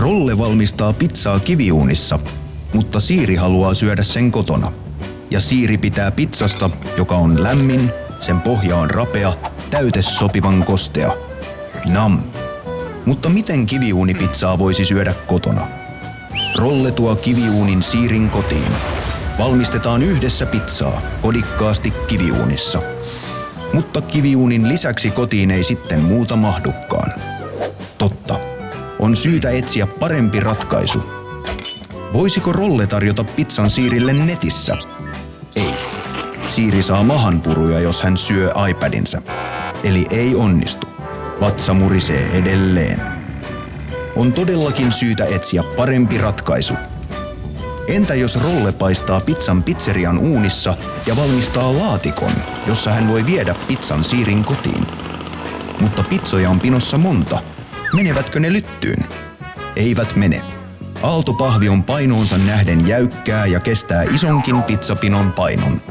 Rolle valmistaa pizzaa kiviuunissa, mutta Siiri haluaa syödä sen kotona. Ja Siiri pitää pizzasta, joka on lämmin, sen pohja on rapea, täytesopivan kostea. Nam! Mutta miten kiviuunipizzaa voisi syödä kotona? Rolle tuo kiviuunin Siirin kotiin. Valmistetaan yhdessä pizzaa, kodikkaasti kiviuunissa. Mutta kiviuunin lisäksi kotiin ei sitten muuta mahdukaan. Totta. On syytä etsiä parempi ratkaisu. Voisiko Rolle tarjota pizzan Siirille netissä? Ei. Siiri saa mahanpuruja, jos hän syö iPadinsä. Eli ei onnistu. Vatsa murisee edelleen. On todellakin syytä etsiä parempi ratkaisu. Entä jos Rolle paistaa pizzan pizzerian uunissa ja valmistaa laatikon, jossa hän voi viedä pizzan Siirin kotiin? Mutta pizzoja on pinossa monta. Menevätkö ne lyttyyn? Eivät mene. Aaltopahvi on painoonsa nähden jäykkää ja kestää isonkin pizzapinon painon.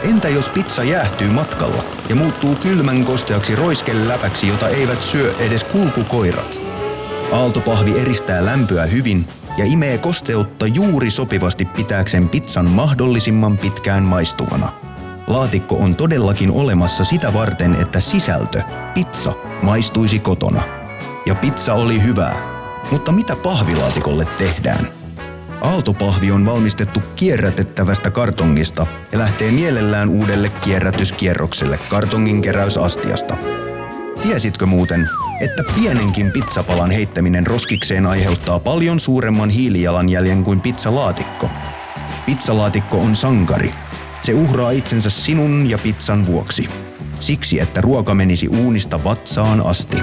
Entä jos pizza jäähtyy matkalla ja muuttuu kylmän kosteaksi roiskeläpäksi, jota eivät syö edes kulkukoirat? Aaltopahvi eristää lämpöä hyvin ja imee kosteutta juuri sopivasti pitääkseen pizzan mahdollisimman pitkään maistuvana. Laatikko on todellakin olemassa sitä varten, että sisältö, pizza, maistuisi kotona. Ja pizza oli hyvää. Mutta mitä pahvilaatikolle tehdään? Aaltopahvi on valmistettu kierrätettävästä kartongista ja lähtee mielellään uudelle kierrätyskierrokselle kartongin keräysastiasta. Tiesitkö muuten, että pienenkin pizzapalan heittäminen roskikseen aiheuttaa paljon suuremman hiilijalanjäljen kuin pizzalaatikko? Pizzalaatikko on sankari. Se uhraa itsensä sinun ja pizzan vuoksi. Siksi, että ruoka menisi uunista vatsaan asti.